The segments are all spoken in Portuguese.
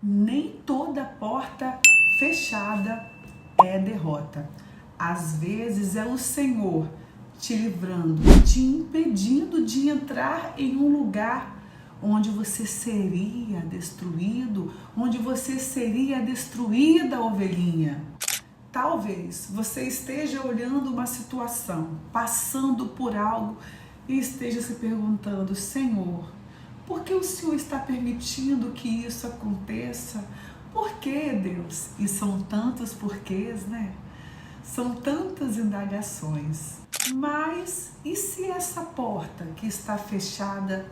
nem toda porta fechada é derrota. Às vezes é o Senhor te livrando, te impedindo de entrar em um lugar onde você seria destruído, onde você seria destruída, ovelhinha. Talvez você esteja olhando uma situação, passando por algo e esteja se perguntando: Senhor, por que o Senhor está permitindo que isso aconteça? Por que, Deus? E são tantos porquês, né? São tantas indagações. Mas e se essa porta que está fechada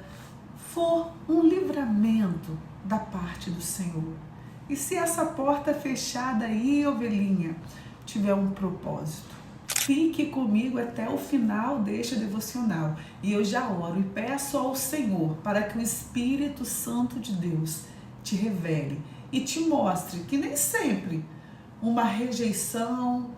for um livramento da parte do Senhor? E se essa porta fechada aí, ovelhinha, tiver um propósito? Fique comigo até o final deste devocional e eu já oro e peço ao Senhor para que o Espírito Santo de Deus te revele e te mostre que nem sempre uma rejeição,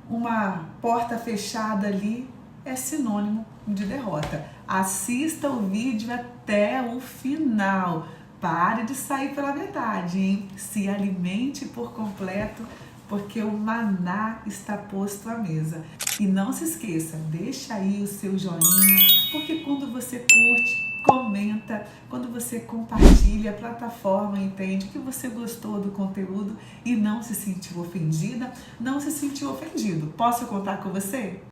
uma porta fechada ali é sinônimo de derrota. Assista o vídeo até o final. Pare de sair pela metade, hein? Se alimente por completo, porque o maná está posto à mesa. E não se esqueça, deixa aí o seu joinha, porque quando você curte, comenta, quando você compartilha, a plataforma entende que você gostou do conteúdo e não se sentiu ofendida, não se sentiu ofendido. Posso contar com você?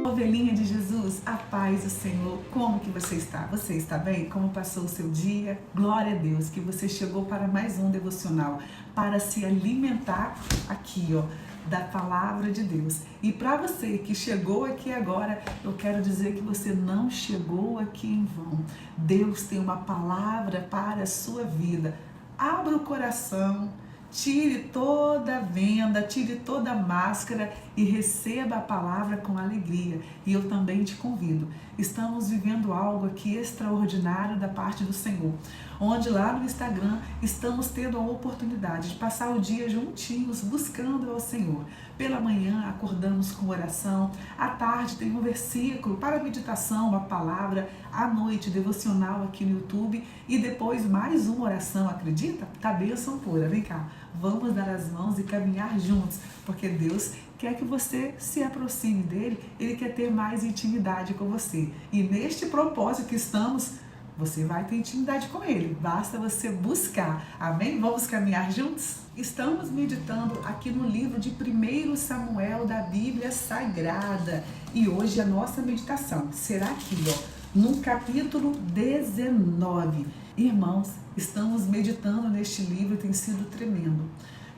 Ovelhinha de Jesus, a paz do Senhor, como que você está? Você está bem? Como passou o seu dia? Glória a Deus que você chegou para mais um devocional, para se alimentar aqui, ó, da palavra de Deus. E para você que chegou aqui agora, eu quero dizer que você não chegou aqui em vão. Deus tem uma palavra para a sua vida. Abra o coração, tire toda a venda, tire toda a máscara e receba a palavra com alegria. E eu também te convido. Estamos vivendo algo aqui extraordinário da parte do Senhor, onde lá no Instagram estamos tendo a oportunidade de passar o dia juntinhos buscando ao Senhor. Pela manhã acordamos com oração, à tarde tem um versículo para meditação, uma palavra, à noite devocional aqui no YouTube e depois mais uma oração, acredita? Tá bênção pura, vem cá, vamos dar as mãos e caminhar juntos, porque Deus quer que você se aproxime dele, ele quer ter mais intimidade com você. E neste propósito que estamos, você vai ter intimidade com ele, basta você buscar, amém? Vamos caminhar juntos? Estamos meditando aqui no livro de 1 Samuel da Bíblia Sagrada e hoje a nossa meditação será aqui, ó, no capítulo 19. Irmãos, estamos meditando neste livro, tem sido tremendo.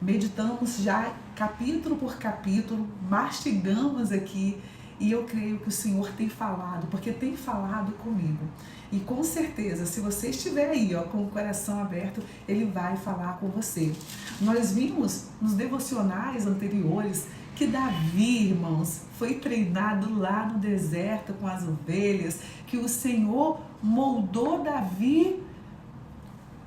Meditamos já capítulo por capítulo, mastigamos aqui e eu creio que o Senhor tem falado, porque tem falado comigo. E com certeza, se você estiver aí, ó, com o coração aberto, Ele vai falar com você. Nós vimos nos devocionais anteriores que Davi, irmãos, foi treinado lá no deserto com as ovelhas, que o Senhor moldou Davi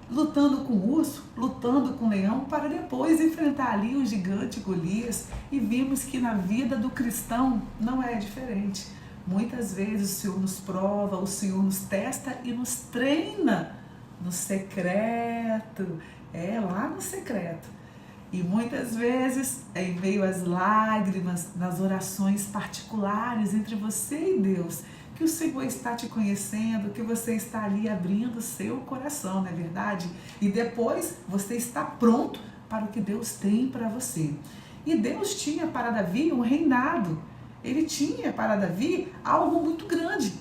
lutando com o urso, lutando com o leão, para depois enfrentar ali o gigante Golias. E vimos que na vida do cristão não é diferente. Muitas vezes o Senhor nos prova, o Senhor nos testa e nos treina no secreto, lá no secreto. E muitas vezes, em meio às lágrimas, nas orações particulares entre você e Deus, que o Senhor está te conhecendo, que você está ali abrindo o seu coração, não é verdade? E depois você está pronto para o que Deus tem para você. E Deus tinha para Davi um reinado. Ele tinha para Davi algo muito grande.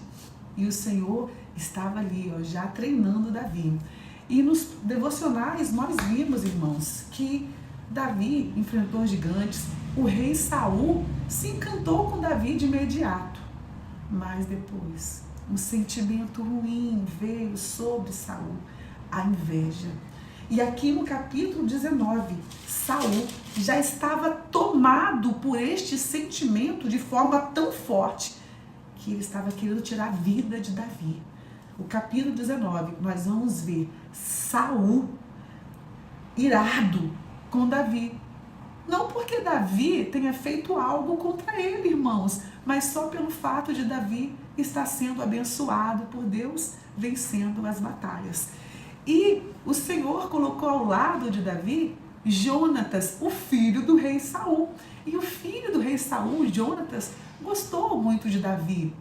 E o Senhor estava ali, ó, já treinando Davi. E nos devocionais nós vimos, irmãos, que Davi enfrentou gigantes. O rei Saul se encantou com Davi de imediato. Mas depois, um sentimento ruim veio sobre Saul, a inveja. E aqui no capítulo 19, Saul já estava tomado por este sentimento de forma tão forte que ele estava querendo tirar a vida de Davi. O capítulo 19, nós vamos ver Saul irado com Davi. Não porque Davi tenha feito algo contra ele, irmãos, mas só pelo fato de Davi estar sendo abençoado por Deus, vencendo as batalhas. E o Senhor colocou ao lado de Davi Jonatas, o filho do rei Saul. E o filho do rei Saul, Jonatas, gostou muito de Davi.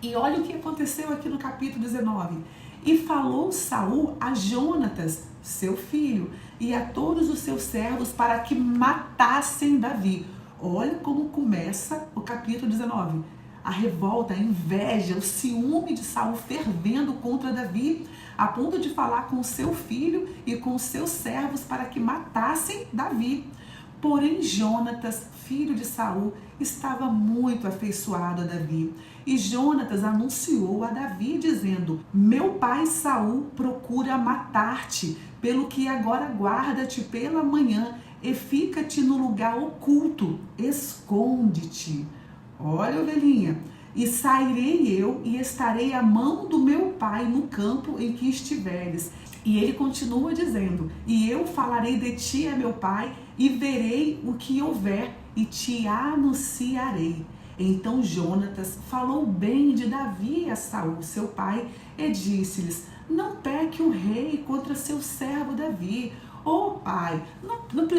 E olha o que aconteceu aqui no capítulo 19. E falou Saul a Jonatas, seu filho, e a todos os seus servos para que matassem Davi. Olha como começa o capítulo 19. A revolta, a inveja, o ciúme de Saul fervendo contra Davi, a ponto de falar com seu filho e com seus servos para que matassem Davi. Porém, Jonatas, filho de Saul, estava muito afeiçoado a Davi. E Jonatas anunciou a Davi, dizendo: meu pai Saul procura matar-te, pelo que agora guarda-te pela manhã e fica-te no lugar oculto, esconde-te. Olha, ovelhinha, e sairei eu e estarei à mão do meu pai no campo em que estiveres. E ele continua dizendo: e eu falarei de ti a meu pai, e verei o que houver, e te anunciarei. Então Jonatas falou bem de Davi a Saul, seu pai, e disse-lhes: não peque o rei contra seu servo Davi. Pai,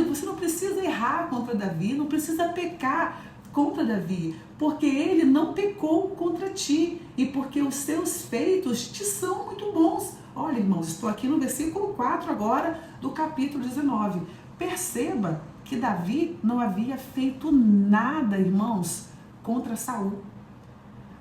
você não precisa errar contra Davi, não precisa pecar contra Davi, porque ele não pecou contra ti, e porque os seus feitos te são muito bons. Olha, irmãos, estou aqui no versículo 4 agora do capítulo 19. Perceba que Davi não havia feito nada, irmãos, contra Saul.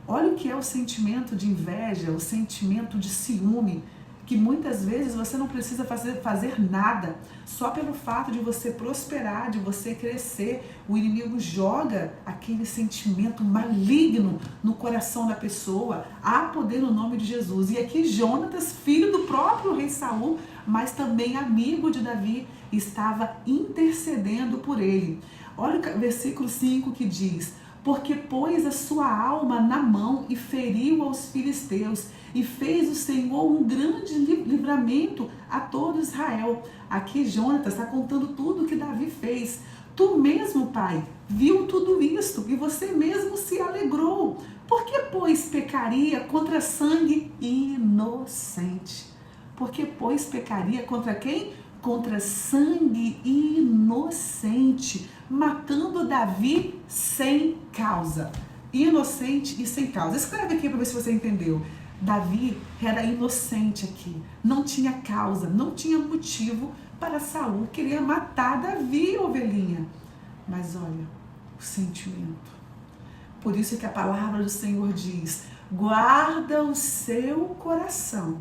Olha o que é o sentimento de inveja, o sentimento de ciúme, que muitas vezes você não precisa fazer nada, só pelo fato de você prosperar, de você crescer, o inimigo joga aquele sentimento maligno no coração da pessoa. Há poder no nome de Jesus. E aqui Jonatas, filho do próprio rei Saul, mas também amigo de Davi, estava intercedendo por ele. Olha o versículo 5 que diz: porque pôs a sua alma na mão e feriu aos filisteus, e fez o Senhor um grande livramento a todo Israel. Aqui Jonatas está contando tudo o que Davi fez. Tu mesmo, pai, viu tudo isto, e você mesmo se alegrou. Por que, pois, pecaria contra sangue inocente? Por que, pois, pecaria contra quem? Contra sangue inocente, matando Davi sem causa. Inocente e sem causa. Escreve aqui para ver se você entendeu. Davi era inocente aqui, não tinha causa, não tinha motivo para Saul querer matar Davi, ovelhinha. Mas olha, o sentimento. Por isso que a palavra do Senhor diz: guarda o seu coração.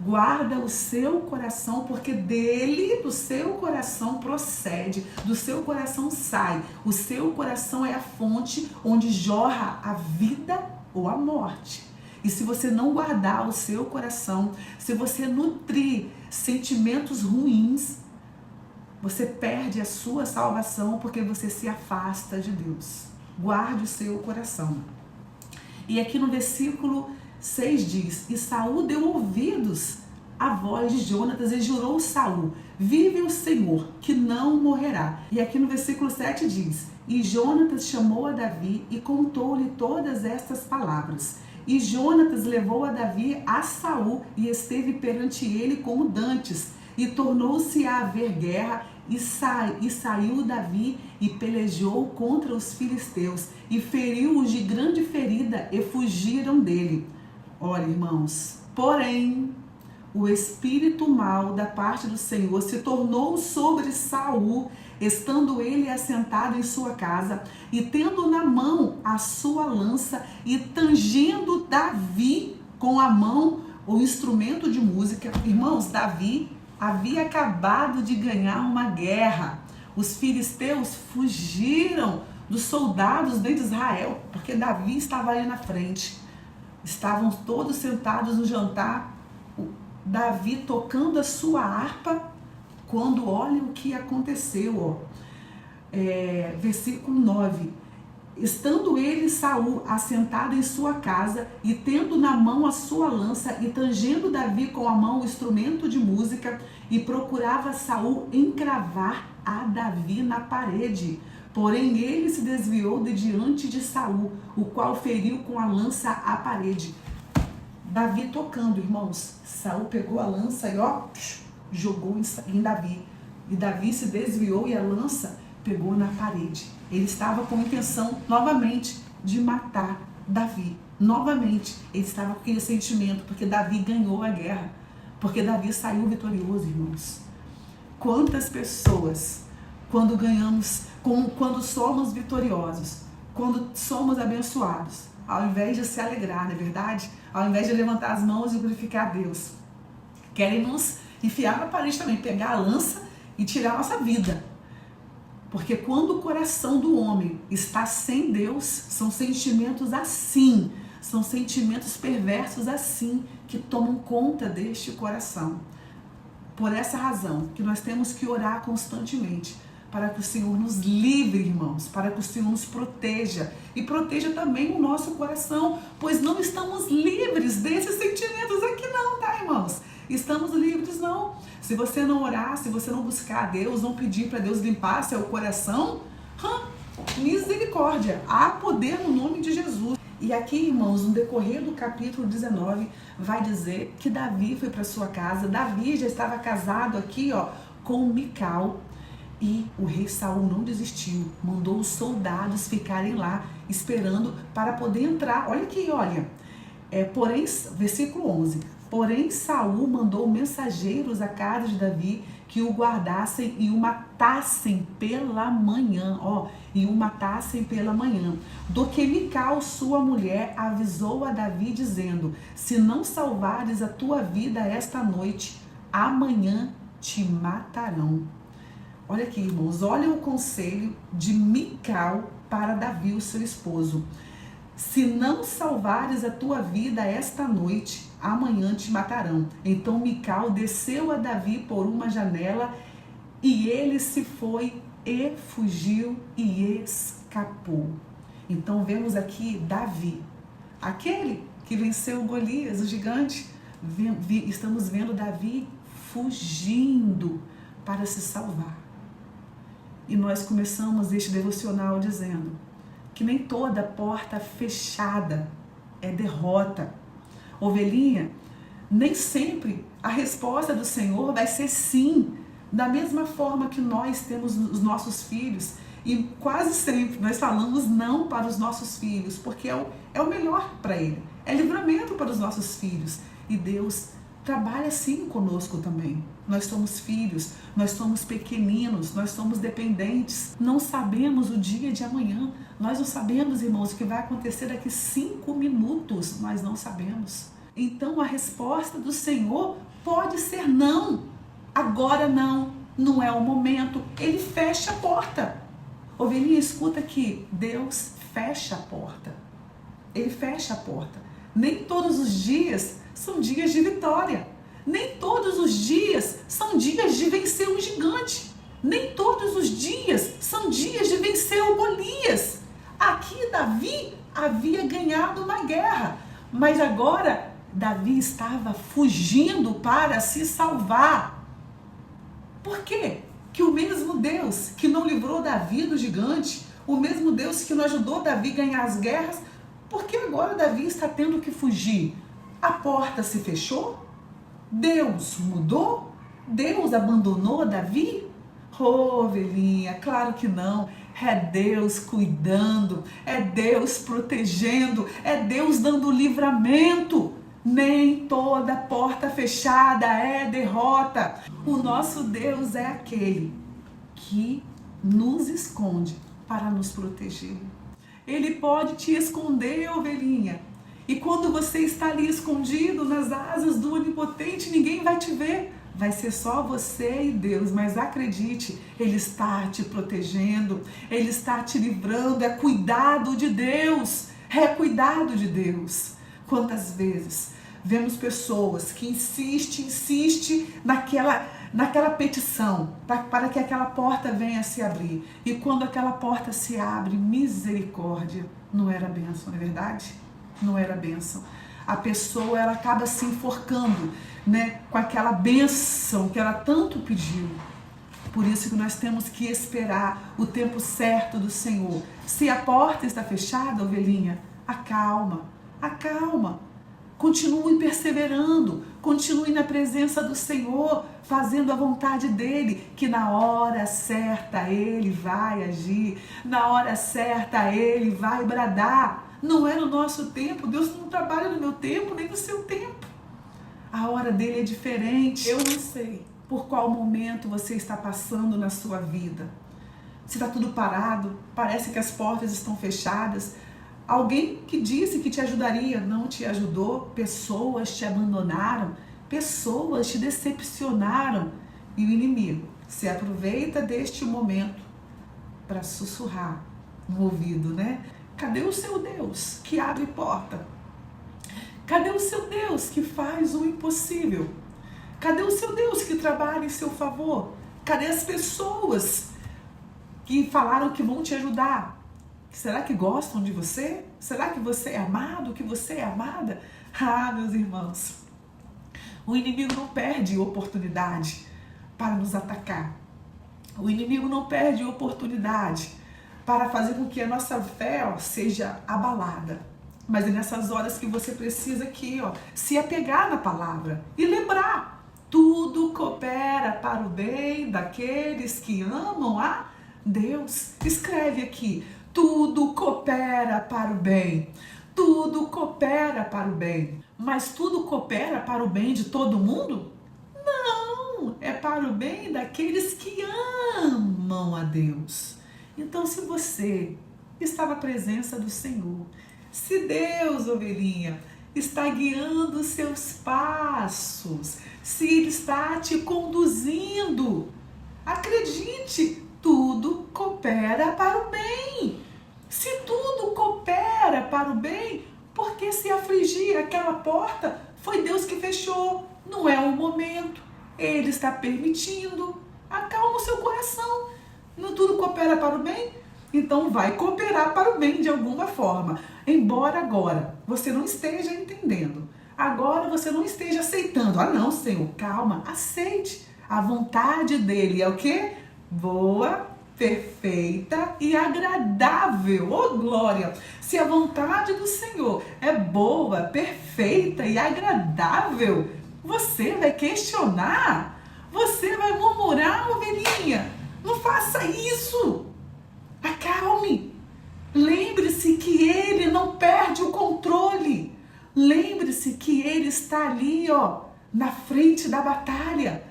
Guarda o seu coração, porque dele, do seu coração procede, do seu coração sai. O seu coração é a fonte onde jorra a vida ou a morte. E se você não guardar o seu coração, se você nutrir sentimentos ruins, você perde a sua salvação, porque você se afasta de Deus. Guarde o seu coração. E aqui no versículo 6 diz: e Saul deu ouvidos à voz de Jonatas e jurou Saul: vive o Senhor, que não morrerá. E aqui no versículo 7 diz: e Jonatas chamou a Davi e contou-lhe todas estas palavras. E Jonatas levou a Davi a Saul e esteve perante ele como dantes. E tornou-se a haver guerra, e saiu Davi e pelejou contra os filisteus, e feriu-os de grande ferida, e fugiram dele. Olha, irmãos, porém, o espírito mau da parte do Senhor se tornou sobre Saul, estando ele assentado em sua casa, e tendo na mão a sua lança, e tangendo Davi com a mão o instrumento de música. Irmãos, Davi havia acabado de ganhar uma guerra. Os filisteus fugiram dos soldados de Israel, porque Davi estava ali na frente. Estavam todos sentados no jantar, Davi tocando a sua harpa, quando olha o que aconteceu. Versículo 9. Estando ele, Saul, assentado em sua casa, e tendo na mão a sua lança, e tangendo Davi com a mão o instrumento de música, e procurava Saul encravar a Davi na parede. Porém ele se desviou de diante de Saul, o qual feriu com a lança a parede. Davi tocando, irmãos. Saul pegou a lança e jogou em Davi. E Davi se desviou e a lança pegou na parede. Ele estava com a intenção, novamente, de matar Davi. Novamente, ele estava com aquele sentimento, porque Davi ganhou a guerra. Porque Davi saiu vitorioso, irmãos. Quantas pessoas, quando ganhamos, quando somos vitoriosos, quando somos abençoados, ao invés de se alegrar, não é verdade? Ao invés de levantar as mãos e glorificar a Deus, querem nos enfiar na parede também, pegar a lança e tirar a nossa vida. Porque quando o coração do homem está sem Deus, são sentimentos assim, são sentimentos perversos assim, que tomam conta deste coração. Por essa razão, que nós temos que orar constantemente, para que o Senhor nos livre, irmãos, para que o Senhor nos proteja e proteja também o nosso coração, pois não estamos livres desses sentimentos aqui não, tá, irmãos? Estamos livres não. Se você não orar, se você não buscar a Deus, não pedir para Deus limpar seu coração, misericórdia, há poder no nome de Jesus. E aqui, irmãos, no decorrer do capítulo 19, vai dizer que Davi foi para sua casa. Davi já estava casado aqui, com Mical. E o rei Saul não desistiu, mandou os soldados ficarem lá, esperando para poder entrar. Olha aqui, olha. Porém, versículo 11. Porém, Saul mandou mensageiros à casa de Davi que o guardassem e o matassem pela manhã. E o matassem pela manhã. Do que Mical, sua mulher, avisou a Davi, dizendo: se não salvares a tua vida esta noite, amanhã te matarão. Olha aqui, irmãos, olha o conselho de Mical para Davi, o seu esposo. Se não salvares a tua vida esta noite, amanhã te matarão. Então Mical desceu a Davi por uma janela e ele se foi e fugiu e escapou. Então vemos aqui Davi, aquele que venceu Golias, o gigante. Estamos vendo Davi fugindo para se salvar. E nós começamos este devocional dizendo que nem toda porta fechada é derrota. Ovelhinha, nem sempre a resposta do Senhor vai ser sim. Da mesma forma que nós temos os nossos filhos, e quase sempre nós falamos não para os nossos filhos, porque é o melhor para ele, é livramento para os nossos filhos. E Deus trabalha assim conosco também. Nós somos filhos, nós somos pequeninos, nós somos dependentes. Não sabemos o dia de amanhã. Nós não sabemos, irmãos, o que vai acontecer daqui 5 minutos. Nós não sabemos. Então a resposta do Senhor pode ser não. Agora não é o momento. Ele fecha a porta. Ovelhinha, escuta aqui. Deus fecha a porta. Ele fecha a porta. Nem todos os dias são dias de vitória. Nem todos os dias são dias de vencer um gigante. Nem todos os dias são dias de vencer o Golias. Aqui Davi havia ganhado uma guerra, mas agora Davi estava fugindo para se salvar. Por quê? Que o mesmo Deus que não livrou Davi do gigante, o mesmo Deus que não ajudou Davi a ganhar as guerras, por que agora Davi está tendo que fugir? A porta se fechou? Deus mudou? Deus abandonou Davi? Ovelhinha, claro que não. É Deus cuidando, é Deus protegendo, é Deus dando livramento. Nem toda porta fechada é derrota. O nosso Deus é aquele que nos esconde para nos proteger. Ele pode te esconder, ovelhinha. E quando você está ali escondido nas asas do Onipotente, ninguém vai te ver. Vai ser só você e Deus, mas acredite, Ele está te protegendo, Ele está te livrando, é cuidado de Deus, é cuidado de Deus. Quantas vezes vemos pessoas que insistem naquela petição, para que aquela porta venha a se abrir. E quando aquela porta se abre, misericórdia, não era bênção, não é verdade? Não era bênção. A pessoa, ela acaba se enforcando, com aquela bênção que ela tanto pediu. Por isso que nós temos que esperar o tempo certo do Senhor. Se a porta está fechada, ovelhinha, acalma. Continue perseverando, continue na presença do Senhor, fazendo a vontade dEle, que na hora certa Ele vai agir, na hora certa Ele vai bradar. Não é no nosso tempo, Deus não trabalha no meu tempo, nem no seu tempo. A hora dEle é diferente. Eu não sei por qual momento você está passando na sua vida. Se está tudo parado, parece que as portas estão fechadas. Alguém que disse que te ajudaria não te ajudou, pessoas te abandonaram, pessoas te decepcionaram e o inimigo se aproveita deste momento para sussurrar no ouvido, né? Cadê o seu Deus que abre porta? Cadê o seu Deus que faz o impossível? Cadê o seu Deus que trabalha em seu favor? Cadê as pessoas que falaram que vão te ajudar? Será que gostam de você? Será que você é amado? Que você é amada? Ah, meus irmãos, o inimigo não perde oportunidade para nos atacar. O inimigo não perde oportunidade para fazer com que a nossa fé seja abalada. Mas é nessas horas que você precisa aqui, se apegar na palavra e lembrar: tudo coopera para o bem daqueles que amam a Deus. Escreve aqui: tudo coopera para o bem. Tudo coopera para o bem. Mas tudo coopera para o bem de todo mundo? Não, é para o bem daqueles que amam a Deus. Então, se você está na presença do Senhor, se Deus, ovelhinha, está guiando os seus passos, se Ele está te conduzindo, acredite, tudo coopera para o bem. Se tudo coopera para o bem, por que se afligir? Aquela porta foi Deus que fechou, não é o momento. Ele está permitindo. Acalma o seu coração. Não tudo coopera para o bem? Então vai cooperar para o bem de alguma forma. Embora agora você não esteja entendendo, agora você não esteja aceitando. Ah não, Senhor, calma, aceite. A vontade dele é o quê? Boa, perfeita e agradável. Oh, glória! Se a vontade do Senhor é boa, perfeita e agradável, você vai questionar, você vai murmurar, ovelhinha. Não faça isso. Acalme. Lembre-se que Ele não perde o controle. Lembre-se que Ele está ali, na frente da batalha.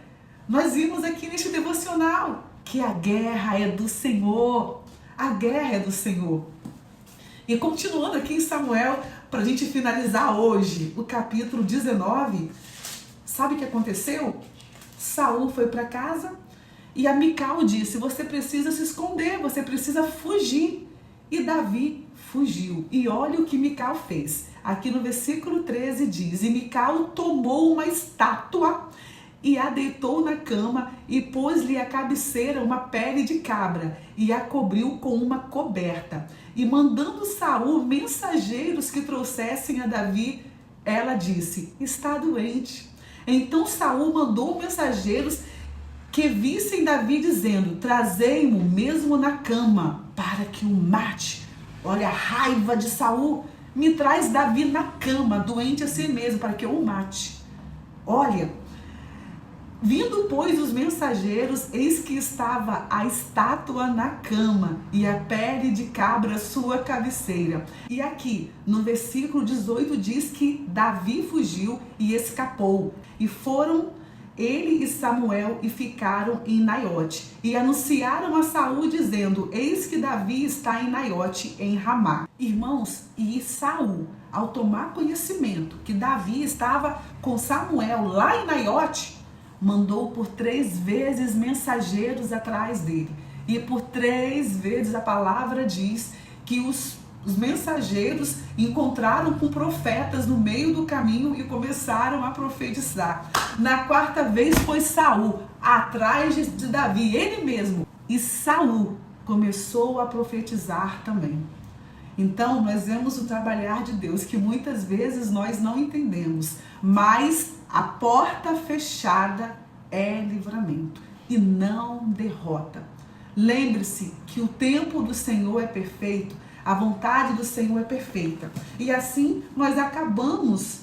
Nós vimos aqui neste devocional que a guerra é do Senhor. A guerra é do Senhor. E continuando aqui em Samuel, para a gente finalizar hoje o capítulo 19, sabe o que aconteceu? Saul foi para casa e a Mical disse: você precisa se esconder, você precisa fugir. E Davi fugiu. E olha o que Mical fez. Aqui no versículo 13 diz: e Mical tomou uma estátua e a deitou na cama e pôs-lhe à cabeceira uma pele de cabra e a cobriu com uma coberta. E mandando Saul mensageiros que trouxessem a Davi, ela disse: está doente. Então Saul mandou mensageiros que vissem Davi, dizendo: trazei-mo mesmo na cama para que o mate. Olha a raiva de Saul. Me traz Davi na cama, doente assim mesmo, para que eu o mate. Olha, vindo, pois, os mensageiros, eis que estava a estátua na cama e a pele de cabra sua cabeceira. E aqui, no versículo 18, diz que Davi fugiu e escapou. E foram ele e Samuel e ficaram em Naiote. E anunciaram a Saul, dizendo: eis que Davi está em Naiote, em Ramá. Irmãos, e Saul, ao tomar conhecimento que Davi estava com Samuel lá em Naiote, mandou por 3 vezes mensageiros atrás dele. E por 3 vezes a palavra diz que os mensageiros encontraram com profetas no meio do caminho e começaram a profetizar. Na 4ª vez foi Saul atrás de Davi, ele mesmo. E Saul começou a profetizar também. Então nós vemos o trabalhar de Deus que muitas vezes nós não entendemos. Mas a porta fechada é livramento e não derrota. Lembre-se que o tempo do Senhor é perfeito, a vontade do Senhor é perfeita. E assim nós acabamos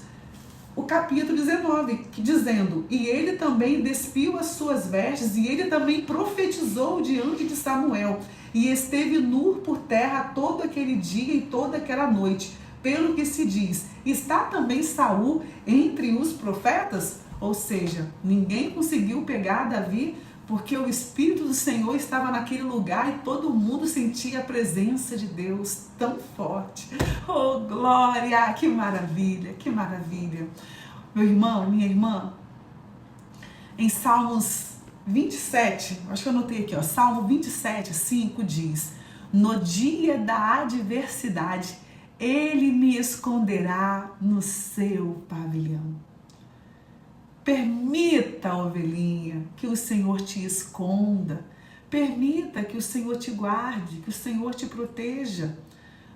o capítulo 19, dizendo: e ele também despiu as suas vestes, e ele também profetizou diante de Samuel, e esteve nu por terra todo aquele dia e toda aquela noite. Pelo que se diz, está também Saul entre os profetas? Ou seja, ninguém conseguiu pegar Davi, porque o Espírito do Senhor estava naquele lugar e todo mundo sentia a presença de Deus tão forte. Oh, glória! Que maravilha, que maravilha. Meu irmão, minha irmã, em Salmos 27, acho que eu anotei aqui, ó, Salmo 27, 5 diz: no dia da adversidade, ele me esconderá no seu pavilhão. Permita, ovelhinha, que o Senhor te esconda. Permita que o Senhor te guarde, que o Senhor te proteja.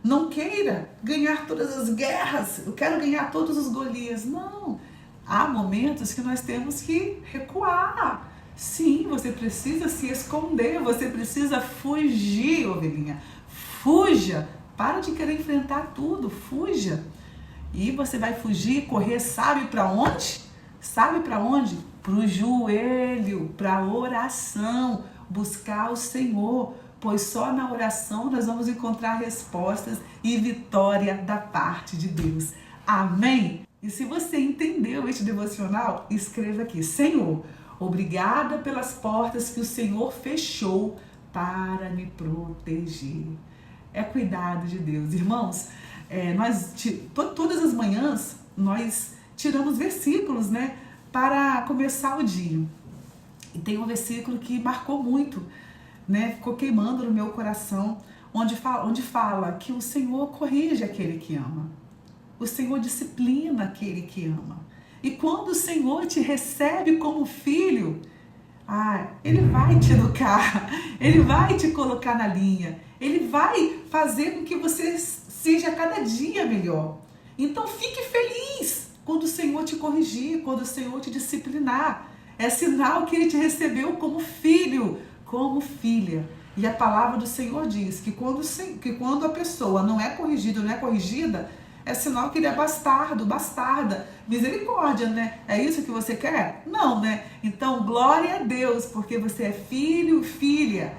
Não queira ganhar todas as guerras. Eu quero ganhar todos os Golias. Não. Há momentos que nós temos que recuar. Sim, você precisa se esconder. Você precisa fugir, ovelhinha. Fuja. Para de querer enfrentar tudo. Fuja. E você vai fugir, correr, sabe para onde? Sabe para onde? Para o joelho, para a oração, buscar o Senhor, pois só na oração nós vamos encontrar respostas e vitória da parte de Deus. Amém? E se você entendeu este devocional, escreva aqui: Senhor, obrigada pelas portas que o Senhor fechou para me proteger. É cuidado de Deus. Irmãos, todas as manhãs nós tiramos versículos, né, para começar o dia. E tem um versículo que marcou muito, né, ficou queimando no meu coração, onde fala que o Senhor corrige aquele que ama. O Senhor disciplina aquele que ama. E quando o Senhor te recebe como filho, Ele vai te educar, Ele vai te colocar na linha, Ele vai fazer com que você seja cada dia melhor. Então fique feliz quando o Senhor te corrigir, quando o Senhor te disciplinar. É sinal que Ele te recebeu como filho, como filha. E a palavra do Senhor diz que quando a pessoa não é corrigida, não é corrigida, é sinal que ele é bastardo, bastarda. Misericórdia, né? É isso que você quer? Não, né? Então, glória a Deus, porque você é filho, filha.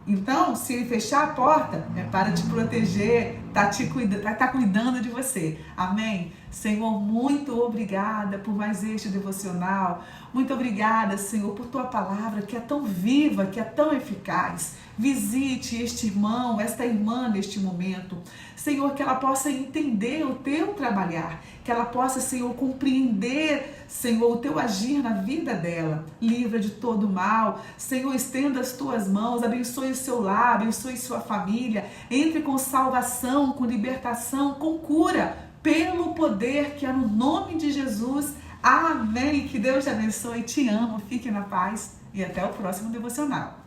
Então, se Ele fechar a porta, é para te proteger, tá cuidando de você. Amém? Senhor, muito obrigada por mais este devocional. Muito obrigada, Senhor, por Tua palavra que é tão viva, que é tão eficaz. Visite este irmão, esta irmã neste momento. Senhor, que ela possa entender o Teu trabalhar, que ela possa, Senhor, compreender, Senhor, o Teu agir na vida dela. Livra de todo mal. Senhor, estenda as Tuas mãos, abençoe o seu lar, abençoe sua família. Entre com salvação, com libertação, com cura, pelo poder que é no nome de Jesus. Amém. Que Deus te abençoe. Te amo. Fique na paz e até o próximo devocional.